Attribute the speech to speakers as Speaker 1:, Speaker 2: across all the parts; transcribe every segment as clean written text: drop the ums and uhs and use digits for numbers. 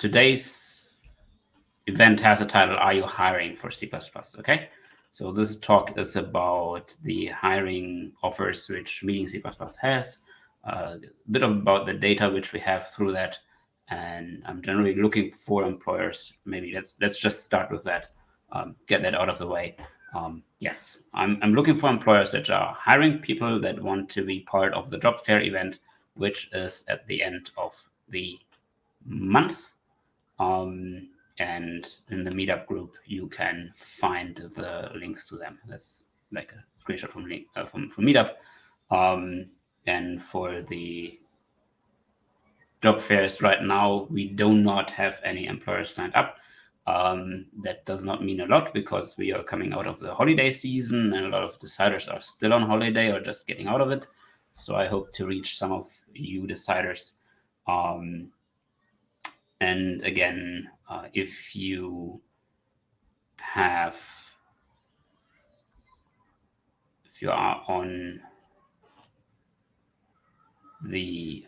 Speaker 1: today's event has a title, Are You Hiring for C++? Okay, so this talk is about the hiring offers which Meeting C++ has, a bit about the data which we have through that, and I'm generally looking for employers. Maybe let's just start with that, get that out of the way. Yes, I'm looking for employers that are hiring people that want to be part of the job fair event, which is at the end of the month. And in the meetup group, you can find the links to them. That's like a screenshot from Meetup. And for the job fairs right now, we do not have any employers signed up. That does not mean a lot because we are coming out of the holiday season and a lot of deciders are still on holiday or just getting out of it. So I hope to reach some of you deciders. And again, if you are on the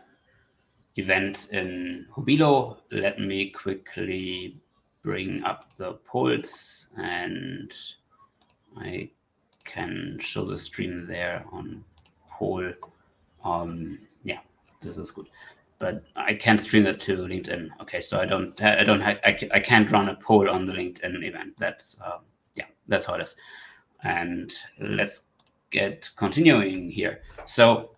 Speaker 1: event in Hubilo, let me quickly bring up the polls and I can show the stream there on poll. Yeah, this is good. But I can't stream it to LinkedIn. Okay, so I can't run a poll on the LinkedIn event. That's how it is. And let's get continuing here. So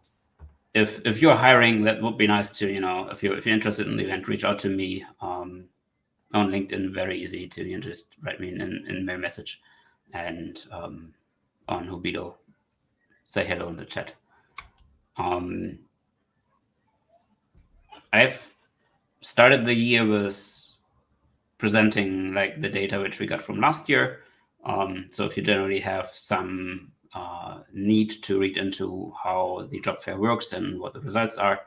Speaker 1: if you're hiring, that would be nice to, if you're interested in the event, reach out to me on LinkedIn. Very easy to just write me in my message, and on Hubilo, say hello in the chat. I've started the year with presenting like the data which we got from last year. So if you generally have some need to read into how the job fair works and what the results are,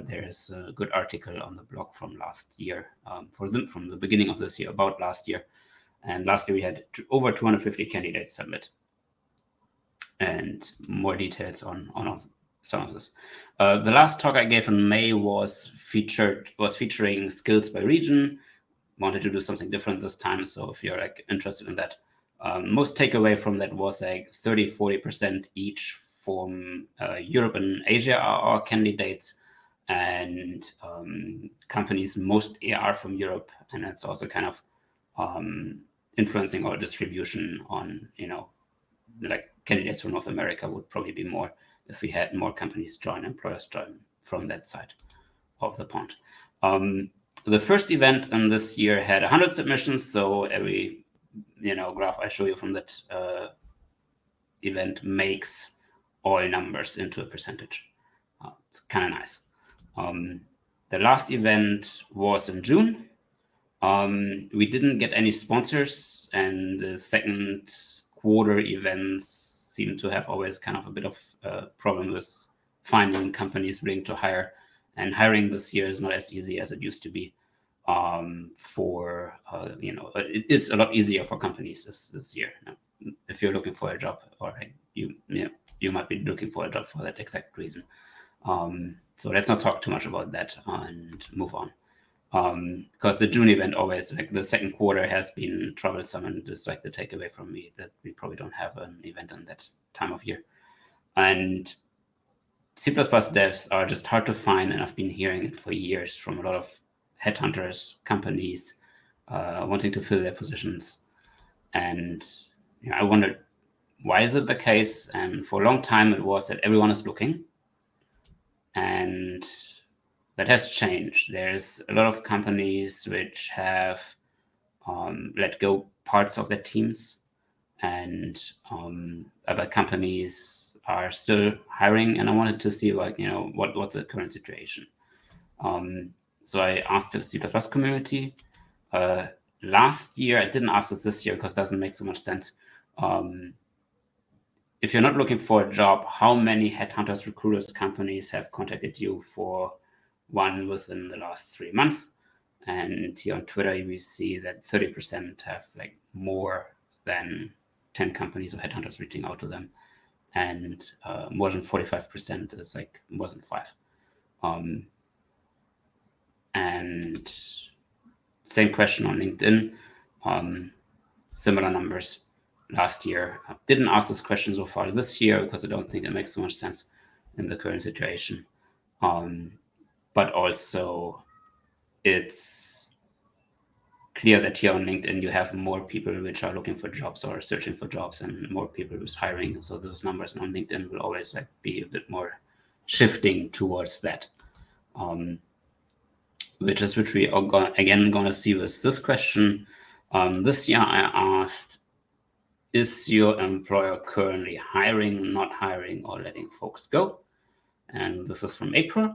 Speaker 1: there's a good article on the blog from last year, from the beginning of this year, about last year. And last year we had over 250 candidates submit, and more details on some of this. The last talk I gave in May was featuring skills by region. Wanted to do something different this time, so if you're like interested in that, most takeaway from that was like 30-40% each from Europe and Asia are our candidates, and companies mostly are from Europe, and that's also kind of influencing our distribution on, like candidates from North America would probably be more if we had more companies employers join from that side of the pond. The first event in this year had 100 submissions, so every graph I show you from that event makes all numbers into a percentage. It's kind of nice. The last event was in June. We didn't get any sponsors, and the second quarter events seem to have always kind of a bit of a problem with finding companies willing to hire. And hiring this year is not as easy as it used to be. It is a lot easier for companies this year. If you're looking for a job, or you might be looking for a job for that exact reason. So let's not talk too much about that and move on. Because the June event always, like the second quarter, has been troublesome, and it's like the takeaway from me that we probably don't have an event in that time of year. And C++ devs are just hard to find, and I've been hearing it for years from a lot of headhunters, companies wanting to fill their positions. And I wondered, why is it the case? And for a long time, it was that everyone is looking. And that has changed. There's a lot of companies which have let go parts of their teams, and other companies are still hiring. And I wanted to see, like, what's the current situation. So I asked the C++ community. Last year, I didn't ask this year because it doesn't make so much sense. If you're not looking for a job, how many headhunters, recruiters, companies have contacted you for one within the last 3 months? And here on Twitter, we see that 30% have like more than 10 companies or headhunters reaching out to them, and more than 45% is like more than 5. And Same question on LinkedIn. Similar numbers last year. I didn't ask this question so far this year because I don't think it makes so much sense in the current situation. But also, it's clear that here on LinkedIn you have more people which are looking for jobs or searching for jobs, and more people who's hiring. So those numbers on LinkedIn will always like be a bit more shifting towards that. Which we are again going to see with this question. This year I asked, is your employer currently hiring, not hiring, or letting folks go? And this is from April.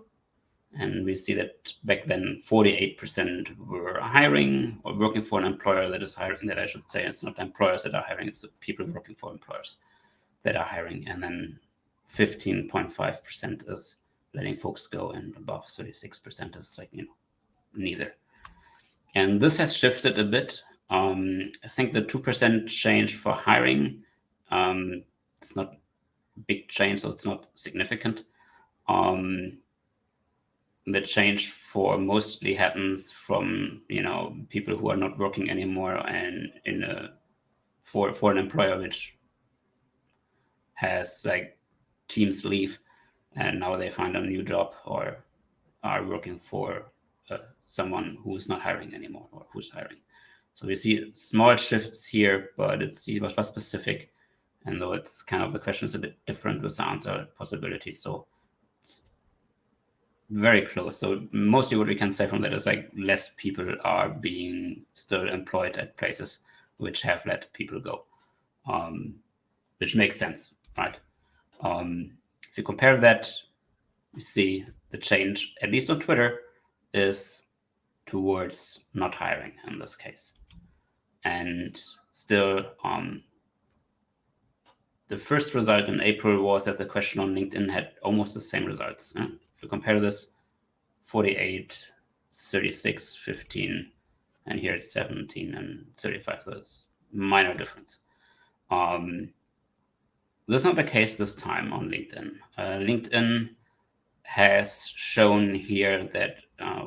Speaker 1: And we see that back then 48% were hiring or working for an employer that is hiring. That I should say, it's not employers that are hiring, it's the people working for employers that are hiring. And then 15.5% is letting folks go, and above 36% is like, neither. And this has shifted a bit. I think the 2% change for hiring, it's not a big change, so it's not significant. The change for mostly happens from people who are not working anymore and for an employer which has like teams leave and now they find a new job or are working for someone who's not hiring anymore or who's hiring. So we see small shifts here, but it's C++ specific. And though it's kind of, the question is a bit different with the answer possibilities. So it's very close. So mostly what we can say from that is like less people are being still employed at places which have let people go, which makes sense, right? If you compare that, we see the change, at least on Twitter, is towards not hiring in this case. And still, the first result in April was that the question on LinkedIn had almost the same results. If you compare this, 48, 36, 15, and here it's 17 and 35. There's minor difference. That's not the case this time on LinkedIn. LinkedIn has shown here that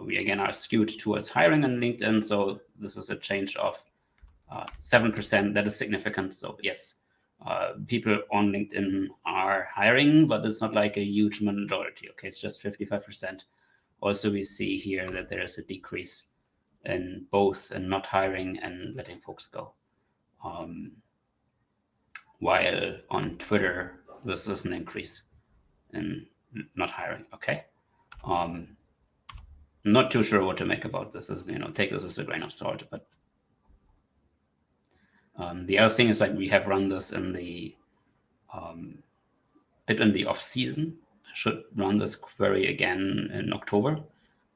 Speaker 1: we again are skewed towards hiring on LinkedIn. So this is a change of 7%. That is significant. So yes, people on LinkedIn are hiring, but it's not like a huge majority. Okay, it's just 55%. Also, we see here that there is a decrease in both and not hiring and letting folks go. While on Twitter, this is an increase in not hiring. Okay. Not too sure what to make about this. Is take this with a grain of salt. But the other thing is like we have run this in the bit in the off season. I should run this query again in October,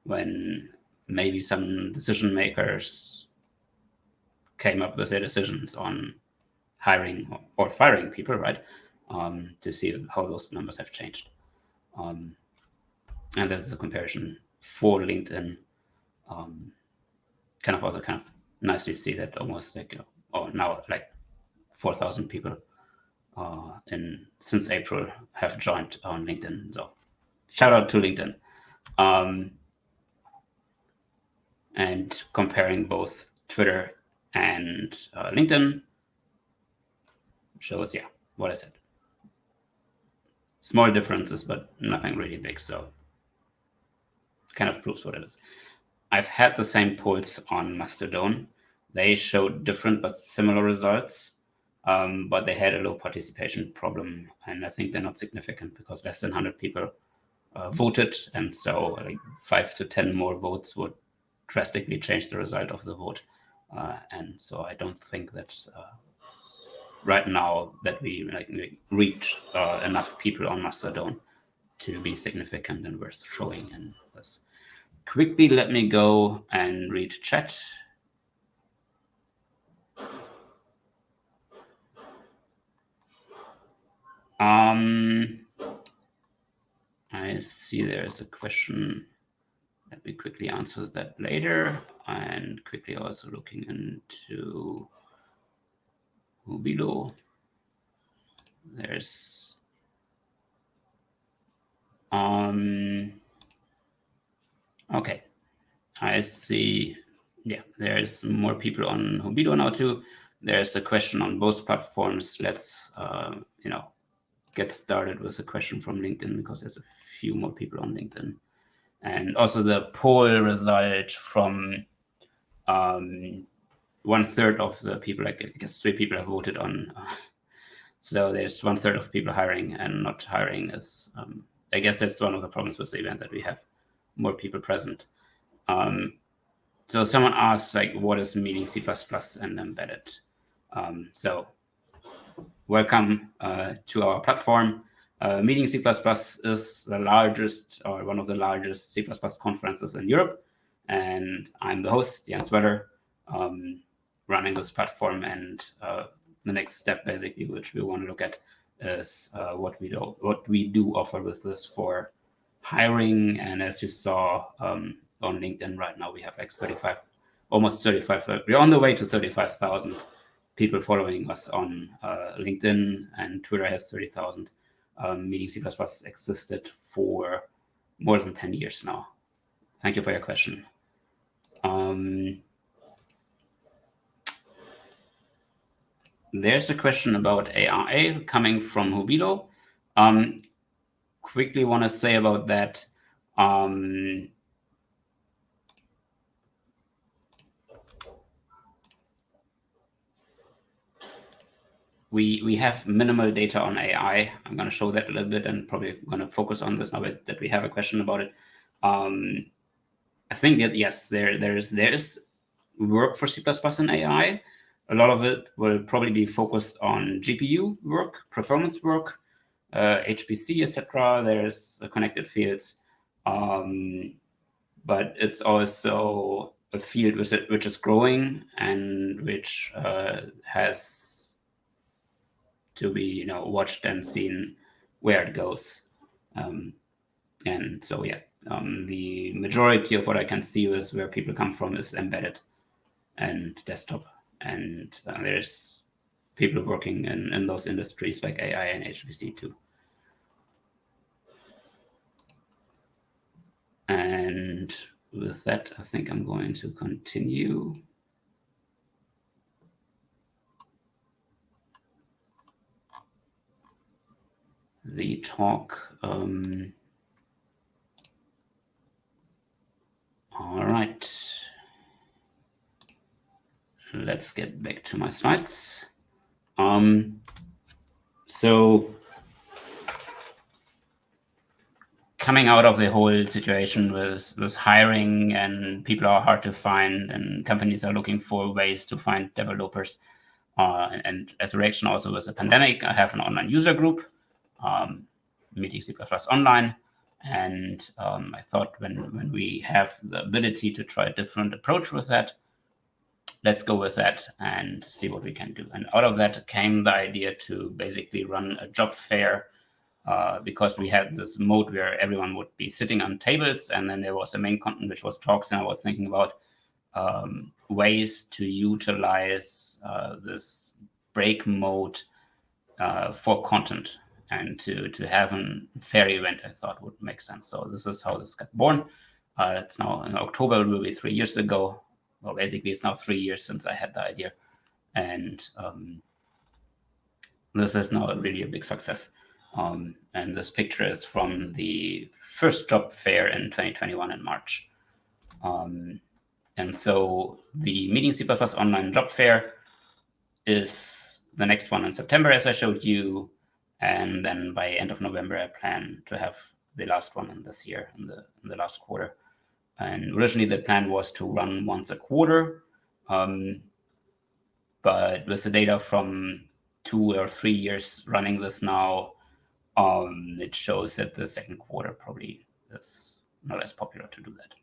Speaker 1: when maybe some decision makers came up with their decisions on hiring or firing people, right? To see how those numbers have changed. And that's a comparison for LinkedIn. Kind of nicely see that almost like, now like 4,000 people since April have joined on LinkedIn. So shout out to LinkedIn. And comparing both Twitter and LinkedIn shows, what I said. Small differences, but nothing really big. So kind of proves what it is. I've had the same polls on Mastodon. They showed different but similar results, but they had a low participation problem. And I think they're not significant because less than 100 people voted. And so like 5 to 10 more votes would drastically change the result of the vote. And so I don't think that right now that we reach enough people on Mastodon to be significant and worth showing in this. Quickly, let me go and read chat. I see there's a question. Let me quickly answer that later, and quickly also looking into Hubilo. There's okay. I see Yeah, there's more people on Hobido now too. There's a question on both platforms. Let's get started with a question from LinkedIn, because there's a few more people on LinkedIn. And also the poll result from 1/3 of the people, I guess 3 people have voted on. So there's 1/3 of people hiring and not hiring. Is I guess that's one of the problems with the event, that we have more people present. So someone asks, like, what is Meeting C++ and embedded? So welcome to our platform. Meeting C++ is the largest, or one of the largest, C++ conferences in Europe. And I'm the host, Jens Weller, running this platform. And the next step, basically, which we want to look at, is what we do offer with this for hiring. And as you saw on LinkedIn right now, we have like almost 35. We're on the way to 35,000 people following us on LinkedIn, and Twitter has 30,000. Meeting C++ existed for more than 10 years now. Thank you for your question. There's a question about AI coming from Hobido. Quickly want to say about that. We have minimal data on AI. I'm going to show that a little bit, and probably going to focus on this now that we have a question about it. I think that, yes, there is work for C++ and AI. A lot of it will probably be focused on GPU work, performance work, HPC, etc. There's connected fields, but it's also a field which is growing and which has to be watched and seen where it goes. And so yeah, the majority of what I can see is where people come from is embedded and desktop, and there's people working in those industries like AI and HPC too. And with that, I think I'm going to continue. The talk. All right. Let's get back to my slides. So coming out of the whole situation with hiring, and people are hard to find, and companies are looking for ways to find developers. And as a reaction also with the pandemic, I have an online user group, Meeting C++ Online. And I thought when we have the ability to try a different approach with that, let's go with that and see what we can do. And out of that came the idea to basically run a job fair, because we had this mode where everyone would be sitting on tables, and then there was a main content which was talks, and I was thinking about ways to utilize this break mode for content, and to have a fair event, I thought would make sense. So this is how this got born. It's now in October, it will be 3 years ago. Well, basically, it's now 3 years since I had the idea. And this is now really a big success. And this picture is from the first job fair in 2021 in March. And so the Meeting C++ Online Job Fair is the next one in September, as I showed you. And then by end of November, I plan to have the last one in this year, in the last quarter. And originally the plan was to run once a quarter. But with the data from 2 or 3 years running this now, it shows that the second quarter probably is not as popular to do that.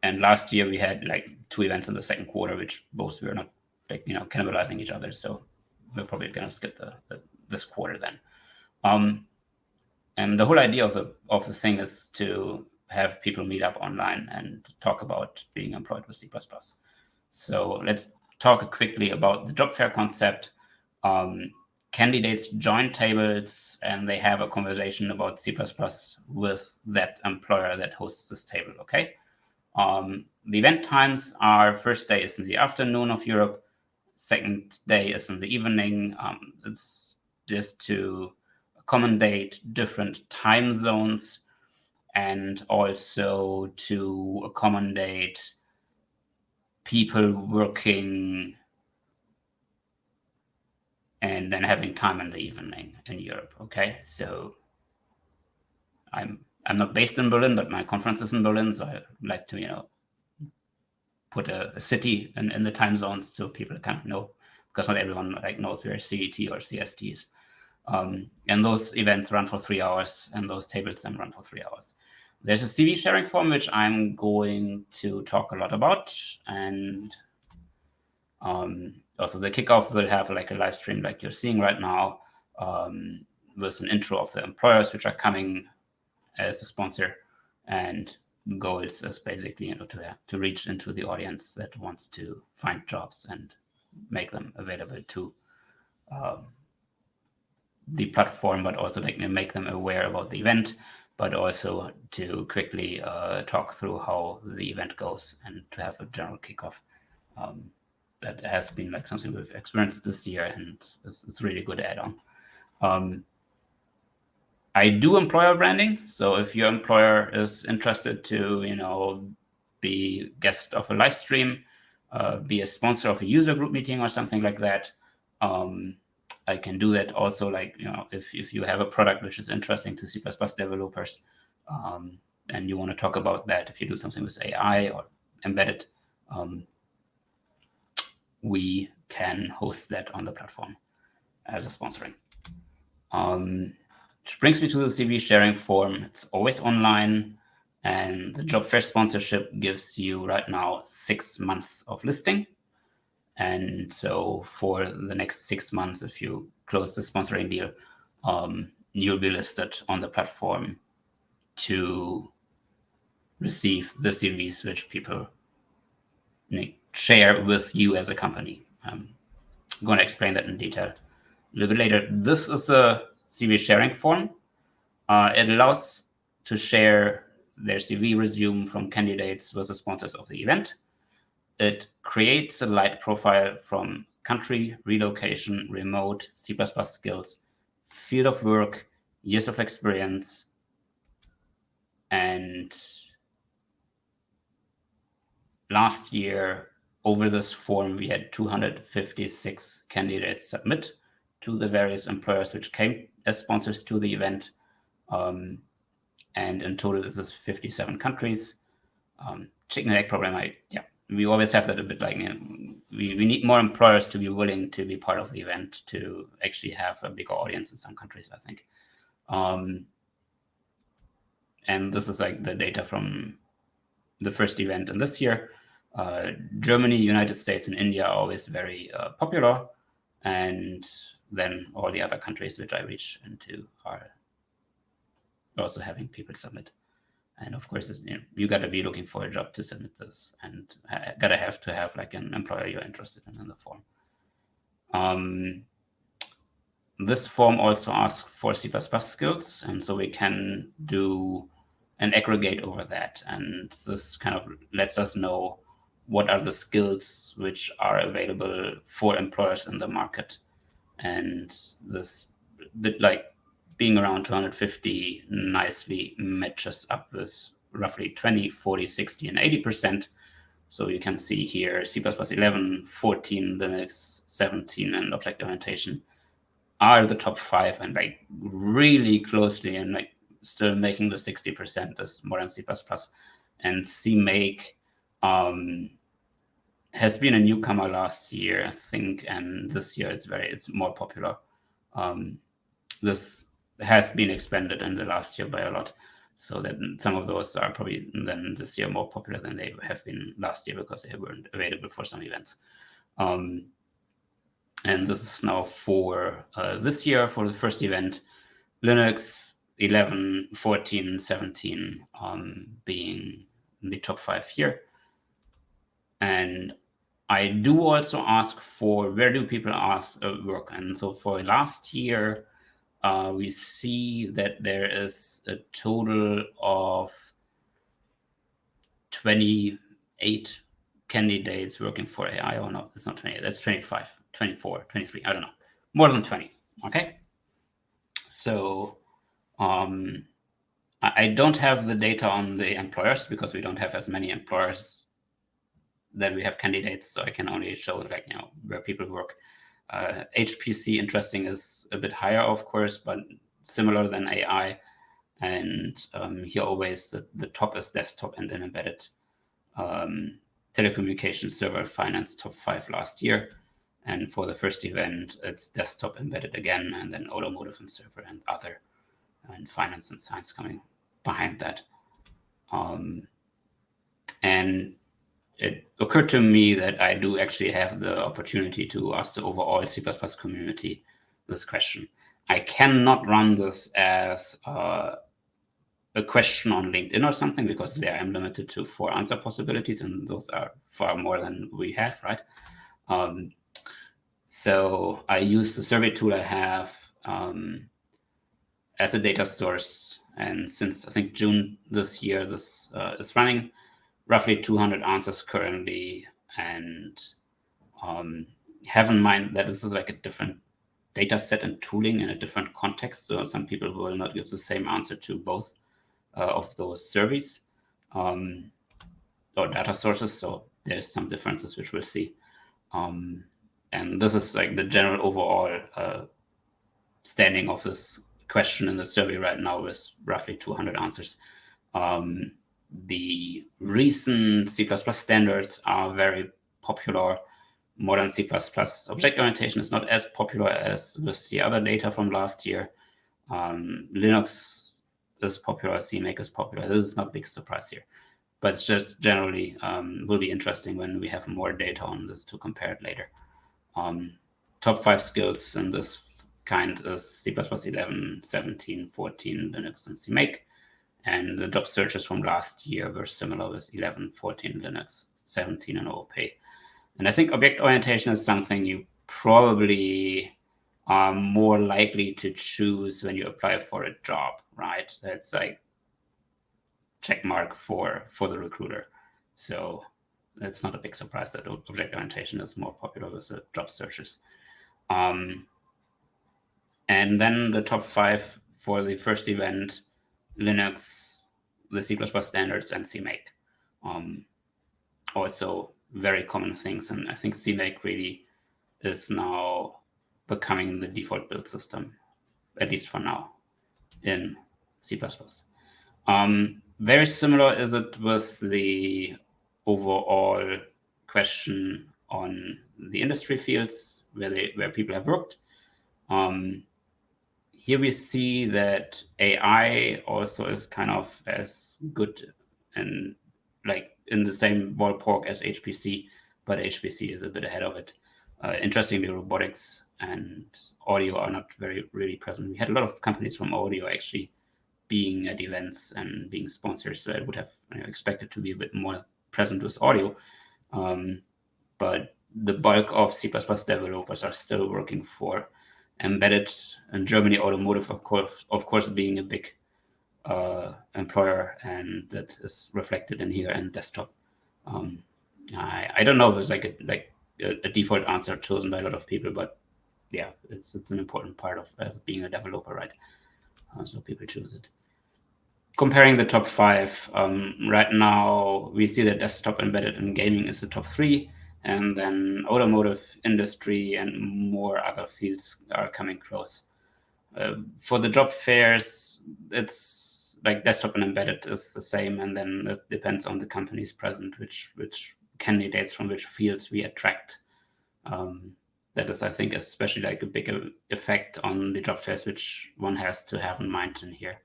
Speaker 1: And last year we had like 2 events in the second quarter, which both were not cannibalizing each other. So we're probably going to skip this quarter then. And the whole idea of the thing is to have people meet up online and talk about being employed with C++. So let's talk quickly about the job fair concept. Candidates join tables and they have a conversation about C++ with that employer that hosts this table, okay? the event times are: first day is in the afternoon of Europe, second day is in the evening. It's just to accommodate different time zones and also to accommodate people working and then having time in the evening in Europe. Okay, so I'm not based in Berlin, but my conference is in Berlin, so I like to put a city in the time zones so people kind of know, because not everyone knows where CET or CST is. And those events run for 3 hours, and those tables then run for 3 hours. There's a CV sharing form, which I'm going to talk a lot about, and also the kickoff will have like a live stream like you're seeing right now, with an intro of the employers which are coming as a sponsor, and goals is basically to reach into the audience that wants to find jobs and make them available to the platform, but also make them aware about the event, but also to quickly talk through how the event goes and to have a general kickoff. That has been like something we've experienced this year, and it's really good add-on. I do employer branding, so if your employer is interested to be guest of a live stream, be a sponsor of a user group meeting or something like that, I can do that also. If you have a product which is interesting to C++ developers, and you want to talk about that, if you do something with AI or embedded, we can host that on the platform as a sponsoring. Which brings me to the CV sharing form. It's always online, and the job fair sponsorship gives you right now 6 months of listing. And so for the next 6 months, if you close the sponsoring deal, you'll be listed on the platform to receive the CVs which people share with you as a company. I'm going to explain that in detail a little bit later. This is a CV sharing form. It allows to share their CV resume from candidates with the sponsors of the event. It creates a light profile from country, relocation, remote, C++ skills, field of work, years of experience, and last year over this form we had 256 candidates submit to the various employers which came as sponsors to the event, and in total this is 57 countries. Chicken and egg problem, we always have that a bit we need more employers to be willing to be part of the event to actually have a bigger audience in some countries, I think. And this is like the data from the first event in this year. Germany, United States, and India are always very popular, and then all the other countries which I reach into are also having people submit. And of course, you got to be looking for a job to submit this, and gotta have to have like an employer you're interested in the form. This form also asks for C++ skills, and so we can do an aggregate over that. And this kind of lets us know what are the skills which are available for employers in the market. And this bit being around 250 nicely matches up with roughly 20, 40, 60, and 80%. So you can see here C++ 11, 14, Linux 17, and object orientation are the top 5, and really closely and still making the 60% is modern C++. And CMake has been a newcomer last year, I think, and this year it's more popular. This has been expanded in the last year by a lot, so that some of those are probably then this year more popular than they have been last year because they weren't available for some events. And this is now for this year for the first event, Linux 11, 14, 17 being the top 5 here. And I do also ask for where do people work. And so for last year, we see that there is a total of candidates working for AI, or no, it's not 28, that's 25, 24, 23, I don't know, more than 20, okay? So I don't have the data on the employers because we don't have as many employers that we have candidates, so I can only show like, where people work. HPC, interesting, is a bit higher, of course, but similar than AI. And here always the top is desktop and then embedded. Telecommunications, server, finance, top 5 last year. And for the first event, it's desktop, embedded again, and then automotive and server and other, and finance and science coming behind that. And it occurred to me that I do actually have the opportunity to ask the overall C++ community this question. I cannot run this as a question on LinkedIn or something, because there I'm limited to 4 answer possibilities, and those are far more than we have, right? So I use the survey tool I have as a data source, and since I think June this year, this is running roughly 200 answers currently, and have in mind that this is like a different data set and tooling in a different context. So some people will not give the same answer to both of those surveys or data sources. So there's some differences which we'll see. And this is like the general overall standing of this question in the survey right now is roughly 200 answers. The recent C++ standards are very popular. Modern C++ object orientation is not as popular as with the other data from last year. Linux is popular, CMake is popular. This is not a big surprise here, but it's just generally will be interesting when we have more data on this to compare it later. Top 5 skills in this kind is C++ 11, 17, 14, Linux, and CMake. And the job searches from last year were similar with 11, 14, Linux, 17, and OOP. And I think object orientation is something you probably are more likely to choose when you apply for a job, right? That's like check mark for the recruiter. So it's not a big surprise that object orientation is more popular with the job searches. And then the top 5 for the first event, Linux, the C++ standards, and CMake. Also very common things, and I think CMake really is now becoming the default build system, at least for now, in C++. Very similar is it with the overall question on the industry fields where people have worked. Here we see that AI also is kind of as good and like in the same ballpark as HPC, but HPC is a bit ahead of it. Interestingly, robotics and audio are not really present. We had a lot of companies from audio actually being at events and being sponsors, so I would have expected to be a bit more present with audio. But the bulk of C++ developers are still working for embedded, in Germany, automotive, of course, being a big employer, and that is reflected in here, and desktop. I don't know if it's like a default answer chosen by a lot of people, but yeah, it's an important part of being a developer, right? So people choose it. Comparing the top 5, right now we see that desktop, embedded, and gaming is the top 3, and then automotive, industry, and more other fields are coming close. For the job fairs, it's like desktop and embedded is the same, and then it depends on the companies present, which candidates from which fields we attract. That is, I think, especially like a big effect on the job fairs, which one has to have in mind in here.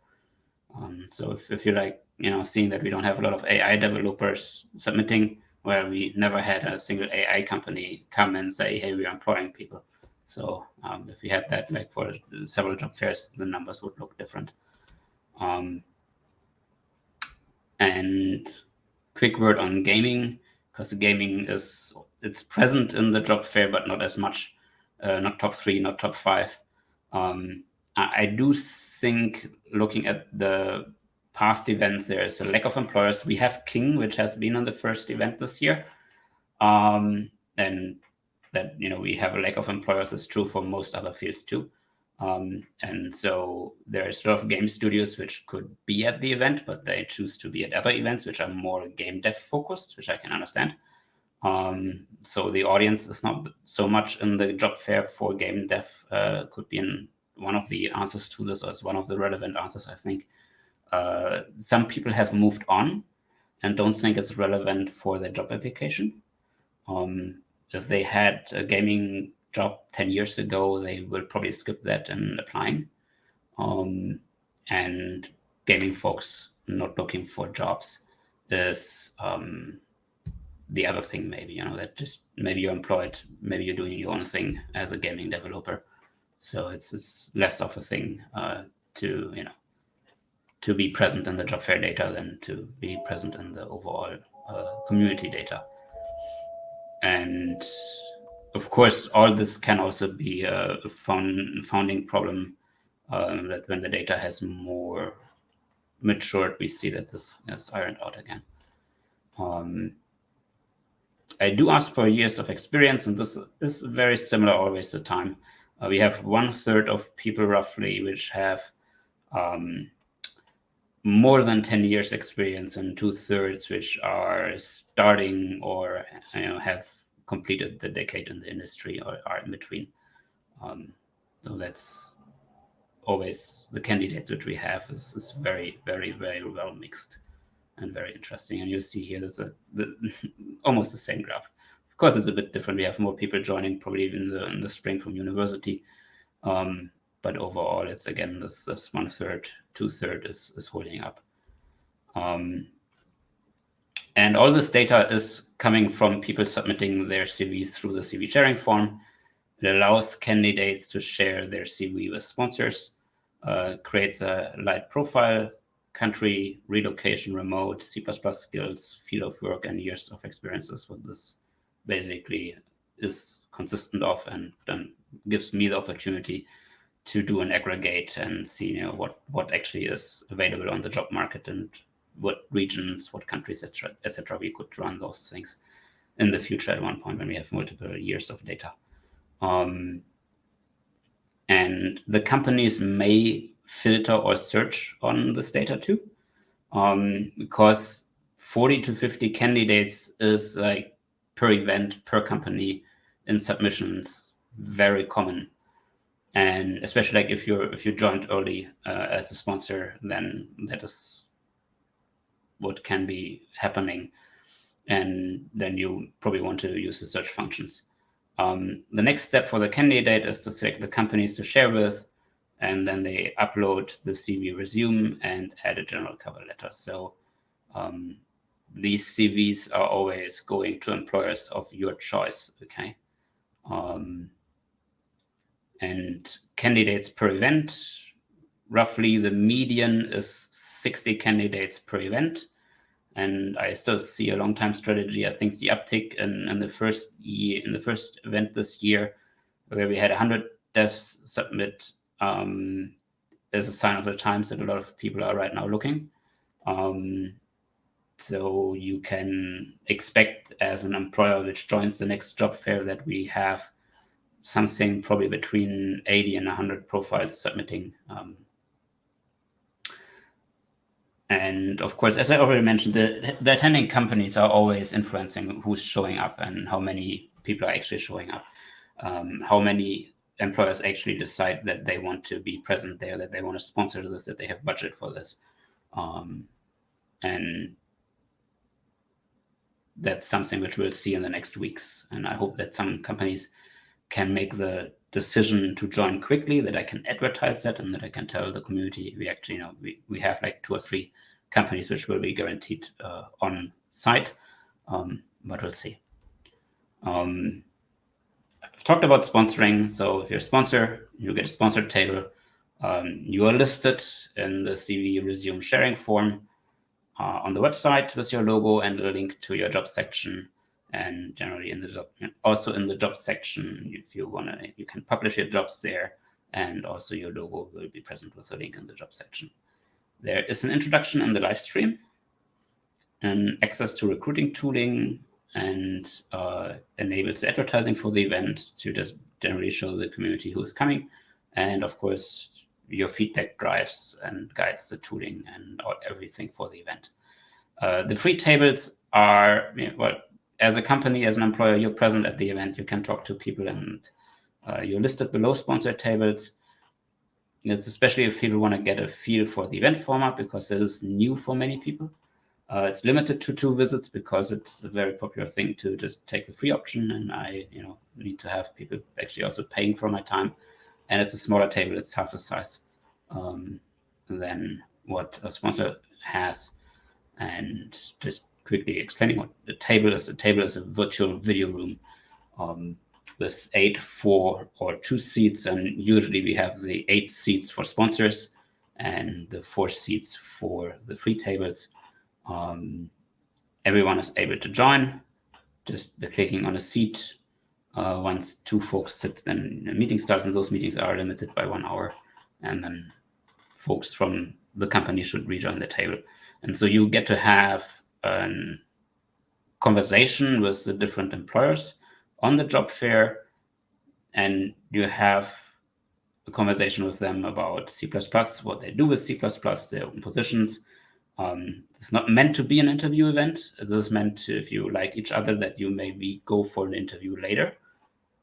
Speaker 1: So if you're like, seeing that we don't have a lot of AI developers submitting, well, we never had a single AI company come and say, hey, we're employing people. So if we had that like for several job fairs, the numbers would look different. And quick word on gaming, because gaming it's present in the job fair, but not as much, not top 3, not top 5. I do think, looking at the past events, there is a lack of employers. We have King, which has been on the first event this year. And that, we have a lack of employers is true for most other fields too. And so there's a lot of game studios which could be at the event, but they choose to be at other events which are more game dev focused, which I can understand. So the audience is not so much in the job fair for game dev, could be one of the answers to this, or it's one of the relevant answers, I think. Some people have moved on and don't think it's relevant for their job application. If they had a gaming job 10 years ago, they will probably skip that and applying. And gaming folks not looking for jobs is the other thing, maybe, that just maybe you're employed, maybe you're doing your own thing as a gaming developer. So it's less of a thing to be present in the job fair data than to be present in the overall community data. And of course, all this can also be a founding problem, that when the data has more matured, we see that this is ironed out again. I do ask for years of experience, and this is very similar always the time. We have 1/3 of people roughly which have more than 10 years experience, and 2/3 which are starting or have completed the decade in the industry or are in between. So that's always the candidates which we have is very, very, very well mixed and very interesting. And you see here there's almost the same graph. Of course, it's a bit different. We have more people joining probably in the spring from university. But overall, it's again this 1/3, 2/3 is holding up. And all this data is coming from people submitting their CVs through the CV sharing form. It allows candidates to share their CV with sponsors, creates a light profile, country, relocation, remote, C++ skills, field of work, and years of experiences. What this basically is consistent of, and then gives me the opportunity to do an aggregate and see what actually is available on the job market and what regions, what countries, etc. We could run those things in the future at one point when we have multiple years of data. And the companies may filter or search on this data too, because 40 to 50 candidates is like per event, per company in submissions, very common. And especially like if you joined early as a sponsor, then that is what can be happening. And then you probably want to use the search functions. The next step for the candidate is to select the companies to share with, and then they upload the CV resume and add a general cover letter. So these CVs are always going to employers of your choice, okay? And candidates per event, roughly the median is 60 candidates per event. And I still see a long-time strategy. I think the uptick in the first event this year, where we had 100 devs submit, is a sign of the times that a lot of people are right now looking. So you can expect as an employer which joins the next job fair that we have something probably between 80 and 100 profiles submitting. And of course, as I already mentioned, the attending companies are always influencing who's showing up and how many people are actually showing up, how many employers actually decide that they want to be present there, that they want to sponsor this, that they have budget for this. And that's something which we'll see in the next weeks. And I hope that some companies can make the decision to join quickly, that I can advertise that, and that I can tell the community we actually we have like 2 or 3 companies which will be guaranteed on site, but we'll see. I've talked about sponsoring. So if you're a sponsor, you get a sponsored table. You are listed in the CV resume sharing form on the website with your logo and a link to your job section. And generally in the job section, if you want to, you can publish your jobs there, and also your logo will be present with a link in the job section. There is an introduction in the live stream and access to recruiting tooling, and enables advertising for the event to just generally show the community who is coming. And of course, your feedback drives and guides the tooling and everything for the event. The free tables are, well, as a company, as an employer, you're present at the event, you can talk to people, and you're listed below sponsored tables. It's especially if people want to get a feel for the event format, because this is new for many people. It's limited to 2 visits because it's a very popular thing to just take the free option, and I need to have people actually also paying for my time. And it's a smaller table, it's half the size than what a sponsor has. And just quickly explaining what the table is. The table is a virtual video room with 8, 4, or 2 seats, and usually we have the 8 seats for sponsors and the 4 seats for the free tables. Everyone is able to join just by clicking on a seat. Once 2 folks sit, then the meeting starts, and those meetings are limited by 1 hour. And then folks from the company should rejoin the table. And so you get to have a conversation with the different employers on the job fair, and you have a conversation with them about C++, what they do with C++, their open positions. It's not meant to be an interview event. It is meant to, if you like each other, that you maybe go for an interview later,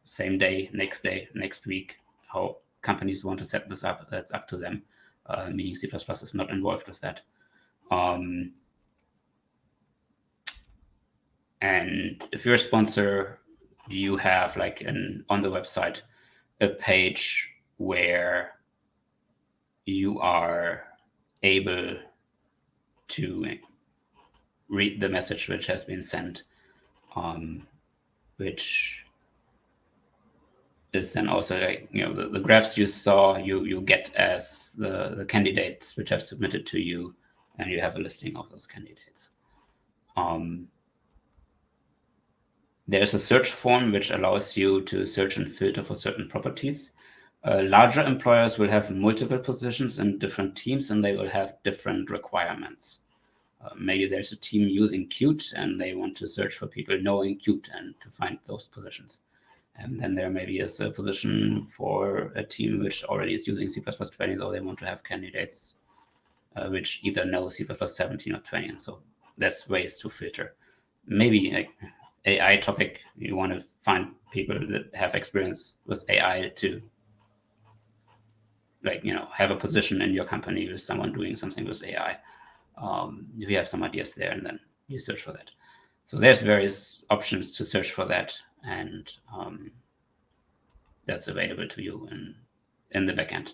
Speaker 1: same day, next week. How companies want to set this up, that's up to them. Meaning C++ is not involved with that. And if you're a sponsor, you have like on the website a page where you are able to read the message which has been sent, which is then also like, the graphs you saw, you get as the candidates which have submitted to you, and you have a listing of those candidates. There's a search form which allows you to search and filter for certain properties. Larger employers will have multiple positions in different teams, and they will have different requirements. Maybe there's a team using Qt, and they want to search for people knowing Qt and to find those positions. And then there maybe is a position for a team which already is using C++20, though they want to have candidates which either know C++ 17 or 20. And so that's ways to filter. Maybe like AI topic, you want to find people that have experience with AI to have a position in your company with someone doing something with AI. If you have some ideas there, and then you search for that. So there's various options to search for that, and that's available to you in the backend.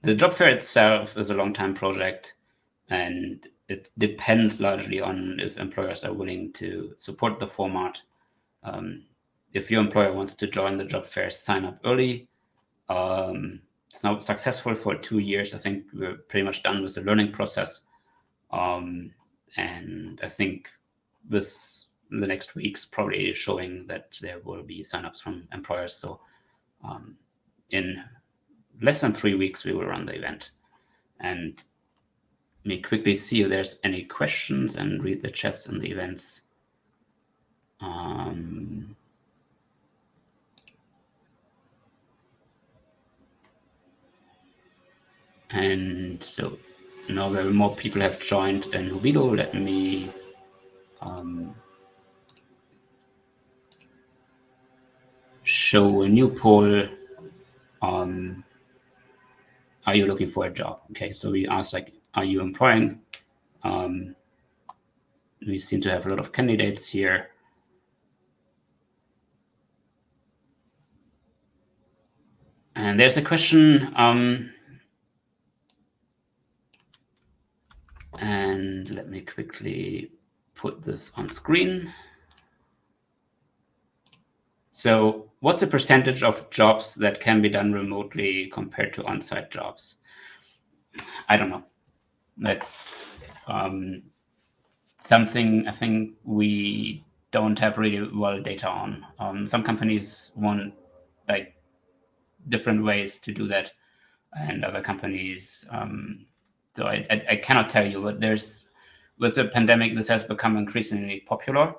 Speaker 1: The job fair itself is a long-time project, and it depends largely on if employers are willing to support the format. If your employer wants to join the job fair, sign up early. It's now successful for 2 years. I think we're pretty much done with the learning process. And I think this the next weeks probably showing that there will be signups from employers. So in less than 3 weeks, we will run the event. And let me quickly see if there's any questions and read the chats in the events. And so now there are more people have joined in Hubido. Let me show a new poll. Are you looking for a job? Okay, so we asked are you employing? We seem to have a lot of candidates here. And there's a question, and let me quickly put this on screen. So what's the percentage of jobs that can be done remotely compared to on-site jobs? I don't know. That's something I think we don't have really well data on. Some companies want different ways to do that. and other companies. So I cannot tell you, but with the pandemic, this has become increasingly popular.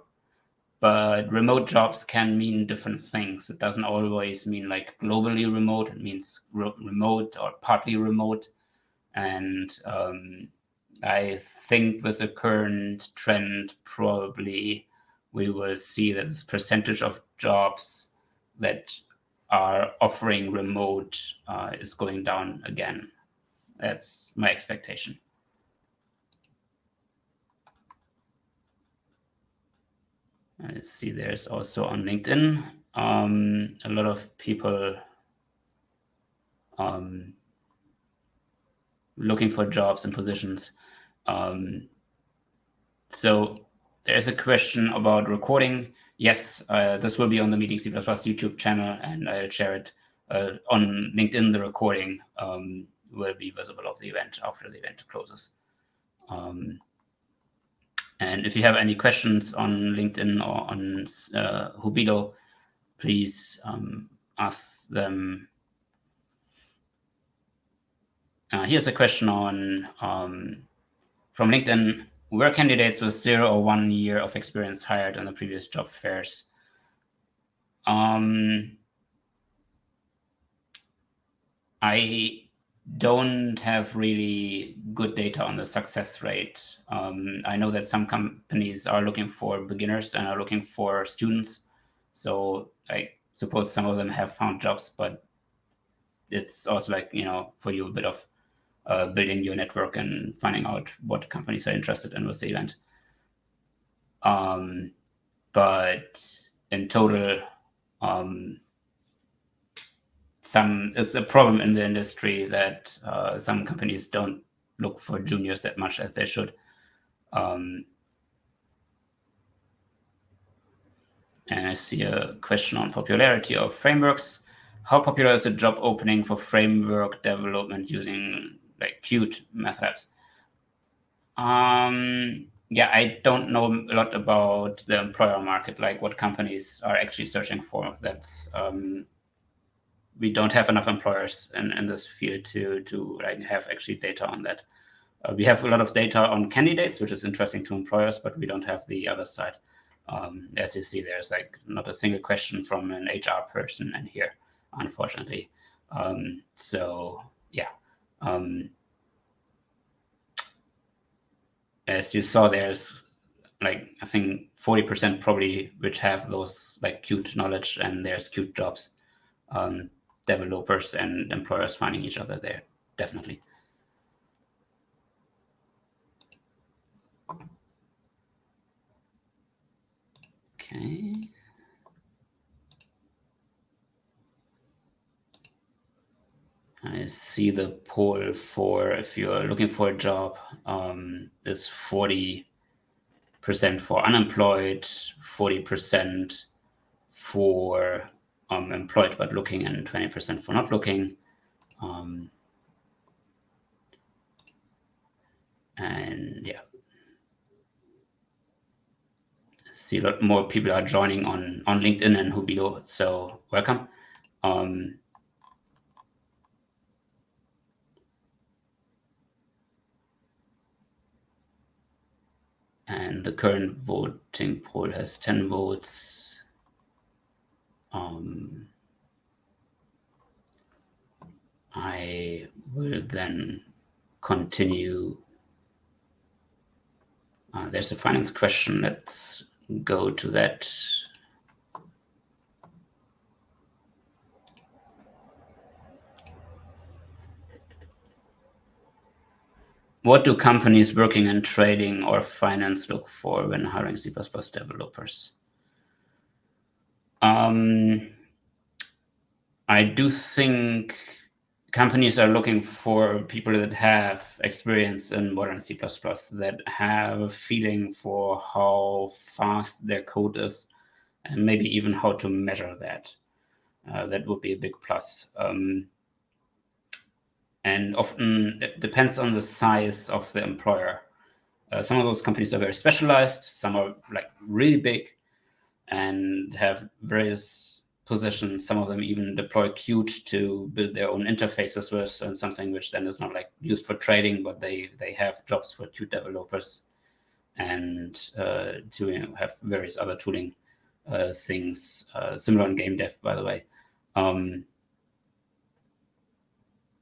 Speaker 1: But remote jobs can mean different things. It doesn't always mean like globally remote. It means remote or partly remote. And I think with the current trend, probably we will see that this percentage of jobs that are offering remote is going down again. That's my expectation. I see there's also on LinkedIn a lot of people looking for jobs and positions. So there's a question about recording. Yes, this will be on the Meeting C++ YouTube channel, and I'll share it on LinkedIn. The recording will be visible of the event after the event closes. And if you have any questions on LinkedIn or on Hubilo, please ask them. Here's a question on from LinkedIn. Were candidates with 0 or 1 year of experience hired in the previous job fairs? I don't have really good data on the success rate. I know that some companies are looking for beginners and are looking for students. So I suppose some of them have found jobs, but it's also like, for you a bit of building your network and finding out what companies are interested in with the event. But in total, it's a problem in the industry that some companies don't look for juniors that much as they should. And I see a question on popularity of frameworks. How popular is a job opening for framework development using like Qt methods? Yeah, I don't know a lot about the employer market, like what companies are actually searching for. That's we don't have enough employers in this field to like have actually data on that. We have a lot of data on candidates, which is interesting to employers, but we don't have the other side. As you see, there's like not a single question from an HR person in here, unfortunately. So yeah. As you saw, there's like, I think 40% probably which have those like Qt knowledge, and there's Qt jobs. Developers and employers finding each other there, definitely. Okay. I see the poll for if you're looking for a job is 40% for unemployed, 40% for employed but looking, and 20% for not looking. And yeah, see a lot more people are joining on LinkedIn and Hubilo, so welcome. And the current voting poll has 10 votes. I will then continue. There's a finance question. Let's go to that. What do companies working in trading or finance look for when hiring C++ developers? I do think companies are looking for people that have experience in modern C++, that have a feeling for how fast their code is, and maybe even how to measure that. That would be a big plus. And often it depends on the size of the employer. Some of those companies are very specialized. Some are like really big and have various positions. Some of them even deploy Qt to build their own interfaces with, and something which then is not like used for trading, but they have jobs for Qt developers, and to have various other tooling things similar in game dev, by the way.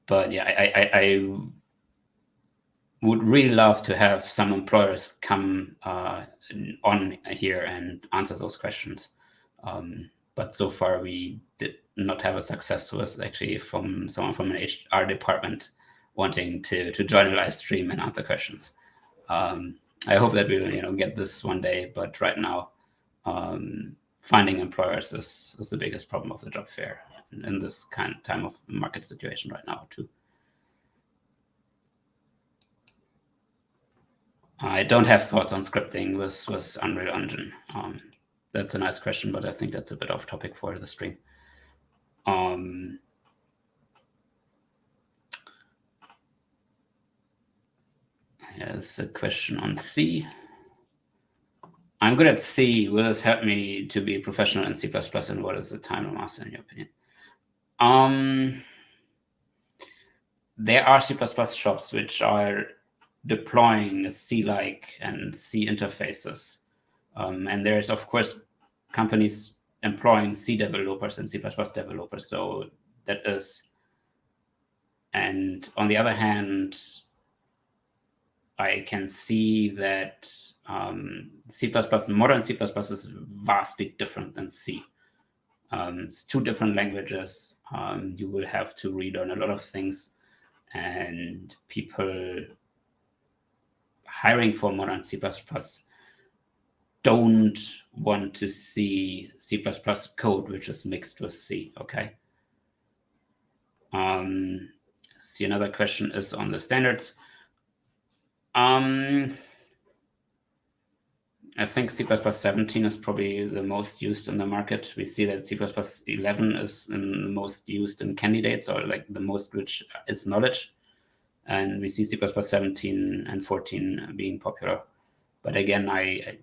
Speaker 1: But yeah, I would really love to have some employers come on here and answer those questions. But so far we did not have a success with actually from someone from an HR department wanting to join a live stream and answer questions. I hope that we will get this one day, but right now finding employers is the biggest problem of the job fair in this kind of time of market situation right now too. I don't have thoughts on scripting with Unreal Engine. That's a nice question, but I think that's a bit off topic for the stream. Here's a question on C. I'm good at C. Will this help me to be professional in C++, and what is the time to master in your opinion? There are C++ shops which are deploying C-like and C interfaces. And there's, of course, companies employing C developers and C++ developers. So that is, and on the other hand, I can see that C++, modern C++ is vastly different than C. It's two different languages. You will have to relearn a lot of things, and people hiring for modern C++ don't want to see C++ code which is mixed with C, okay? See, another question is on the standards. I think C++ 17 is probably the most used in the market. We see that C++ 11 is the most used in candidates, or like the most which is knowledge. And we see C++ 17 and 14 being popular. But again, I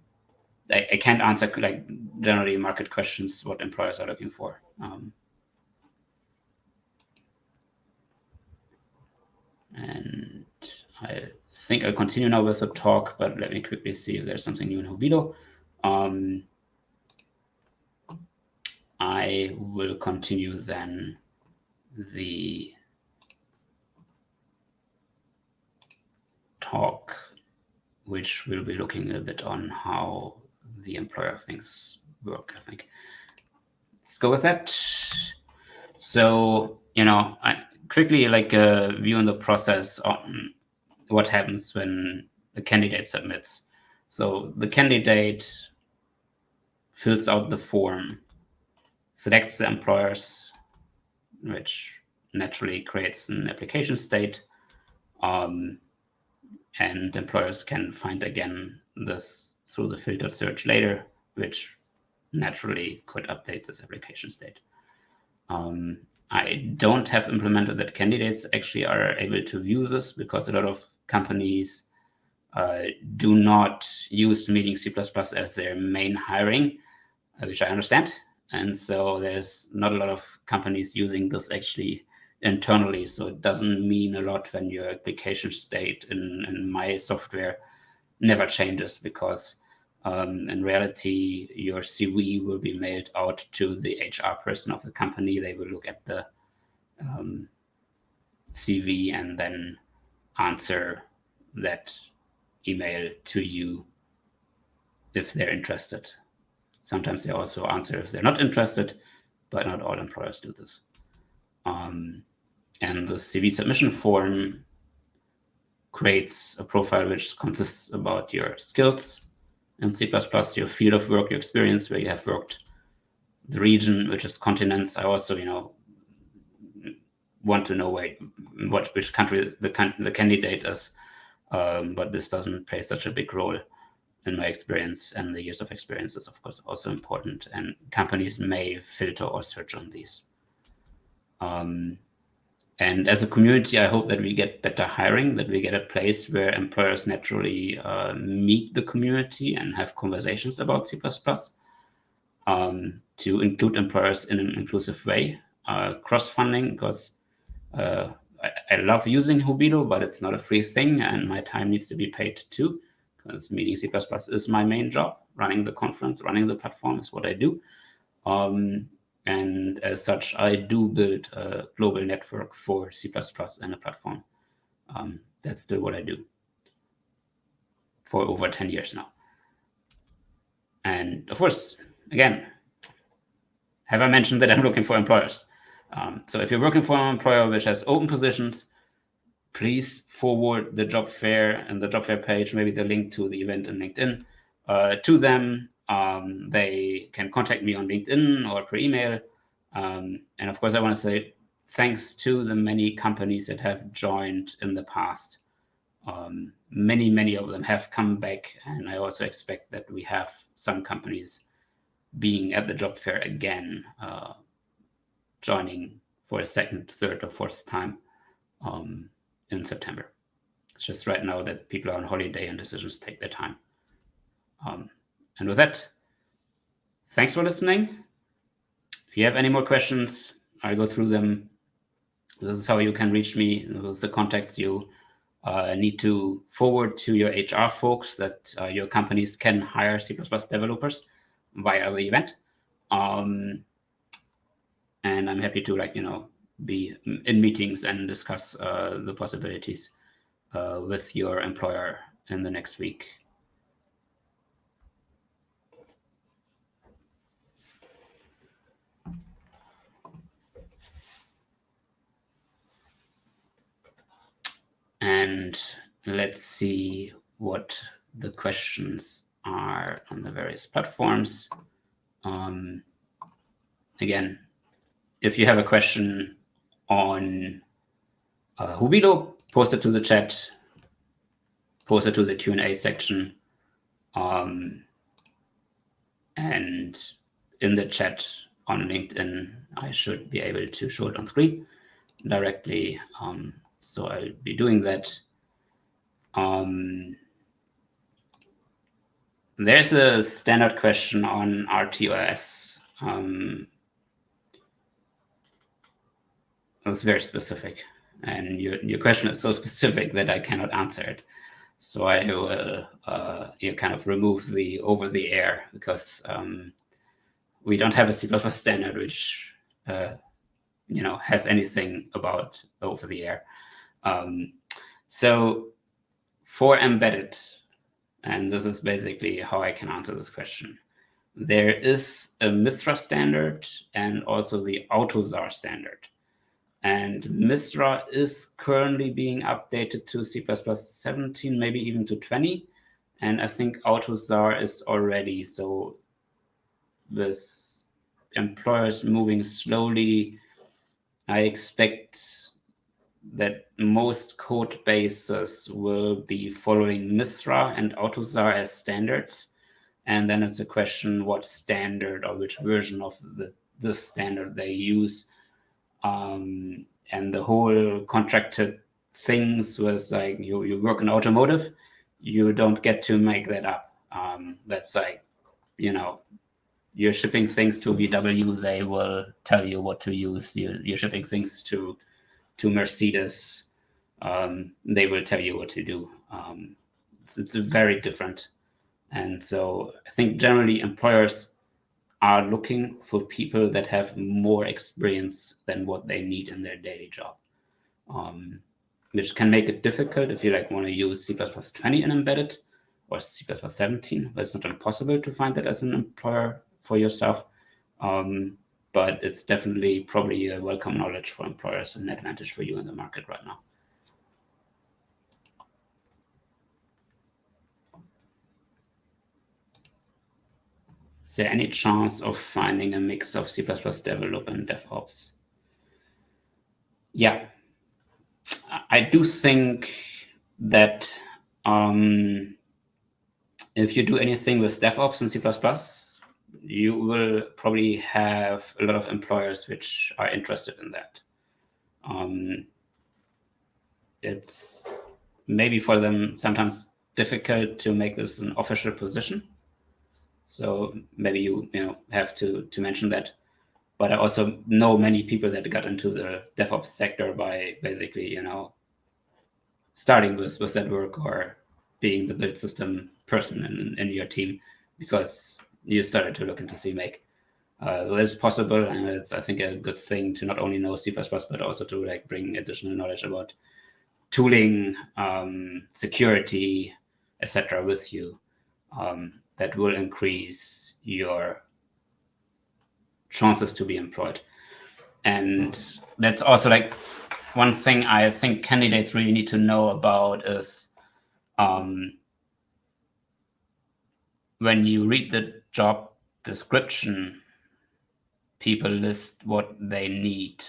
Speaker 1: can't answer like generally market questions, what employers are looking for. And I think I'll continue now with the talk, but let me quickly see if there's something new in Hovido. I will continue then the talk, which will be looking a bit on how the employer things work, I think. Let's go with that. So, I quickly like a view on the process on what happens when a candidate submits. So the candidate fills out the form, selects the employers, which naturally creates an application state, and employers can find again this through the filter search later, which naturally could update this application state. I don't have implemented that candidates actually are able to view this, because a lot of companies do not use Meeting C++ as their main hiring, which I understand. And so there's not a lot of companies using this actually internally. So it doesn't mean a lot when your application state in my software never changes, because in reality, your CV will be mailed out to the HR person of the company. They will look at the CV and then answer that email to you if they're interested. Sometimes they also answer if they're not interested, but not all employers do this. And the CV submission form creates a profile which consists about your skills in C++, your field of work, your experience, where you have worked, the region, which is continents. I also, want to know which country the candidate is, but this doesn't play such a big role in my experience, and the years of experience is, of course, also important, and companies may filter or search on these. And as a community, I hope that we get better hiring, that we get a place where employers naturally meet the community and have conversations about C++. to include employers in an inclusive way. Cross-funding, because I love using Hubilo, but it's not a free thing, and my time needs to be paid too, because Meeting C++ is my main job. Running the conference, running the platform is what I do. And as such, I do build a global network for C++ and a platform. That's still what I do for over 10 years now. And of course, again, have I mentioned that I'm looking for employers? So if you're working for an employer which has open positions, please forward the job fair and the job fair page, maybe the link to the event in LinkedIn, to them. They can contact me on LinkedIn or per email. And of course, I want to say thanks to the many companies that have joined in the past. Many of them have come back, and I also expect that we have some companies being at the job fair again, joining for a second, third, or fourth time in September. It's just right now that people are on holiday and decisions take their time. And with that, thanks for listening. If you have any more questions, I'll go through them. This is how you can reach me. This is the contacts you need to forward to your HR folks, that your companies can hire C++ developers via the event. And I'm happy to be in meetings and discuss the possibilities with your employer in the next week. And let's see what the questions are on the various platforms. Again, if you have a question on Hubilo, post it to the chat, post it to the Q&A section, and in the chat on LinkedIn, I should be able to show it on screen directly. So I'll be doing that. There's a standard question on RTOS. It's very specific, and your question is so specific that I cannot answer it. So I will kind of remove the over the air, because we don't have a C++ standard which has anything about over the air. So for embedded, and this is basically how I can answer this question, there is a MISRA standard and also the AUTOSAR standard. And MISRA is currently being updated to C++ 17, maybe even to 20. And I think AUTOSAR is already. So with employers moving slowly, I expect that most code bases will be following MISRA and AUTOSAR as standards. And then it's a question what standard or which version of the standard they use. And the whole contracted things was like, you work in automotive, you don't get to make that up. That's like, you're shipping things to VW, they will tell you what to use. You're shipping things to Mercedes, they will tell you what to do. It's very different. And so I think generally employers are looking for people that have more experience than what they need in their daily job, which can make it difficult if you want to use C++ 20 in embedded or C++ 17, but it's not impossible to find that as an employer for yourself. But it's definitely probably a welcome knowledge for employers and an advantage for you in the market right now. Is there any chance of finding a mix of C++ development and DevOps? Yeah, I do think that if you do anything with DevOps and C++, you will probably have a lot of employers which are interested in that. It's maybe for them sometimes difficult to make this an official position. So maybe you have to mention that. But I also know many people that got into the DevOps sector by basically starting with that work or being the build system person in your team because you started to look into CMake. So it's possible, and it's, I think, a good thing to not only know C++, but also to like bring additional knowledge about tooling, security, etc. with you. That will increase your chances to be employed. And that's also like one thing I think candidates really need to know about is when you read the job description, people list what they need.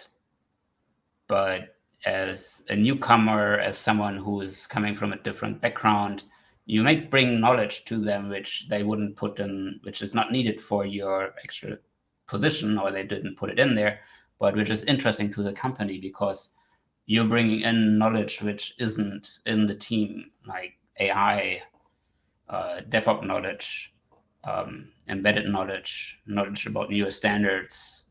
Speaker 1: But as a newcomer, as someone who is coming from a different background, you might bring knowledge to them which they wouldn't put in, which is not needed for your actual position, or they didn't put it in there, but which is interesting to the company because you're bringing in knowledge which isn't in the team, like AI, DevOps knowledge, embedded knowledge about newer standards.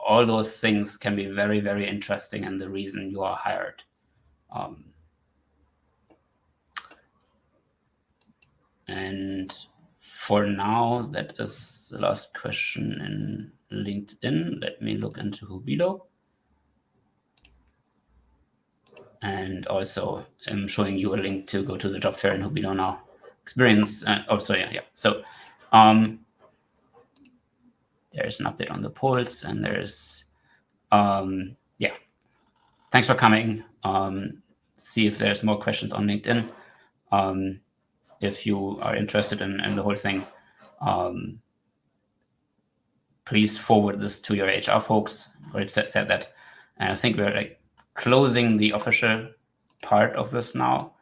Speaker 1: All those things can be very, very interesting and the reason you are hired. And for now, that is the last question in LinkedIn. Let me look into Hubilo. And also, I'm showing you a link to go to the job fair in Hubilo now. Experience. Yeah. So there's an update on the polls, and there's yeah. Thanks for coming. See if there's more questions on LinkedIn. If you are interested in the whole thing, please forward this to your HR folks. Or said that, and I think we're like closing the official part of this now.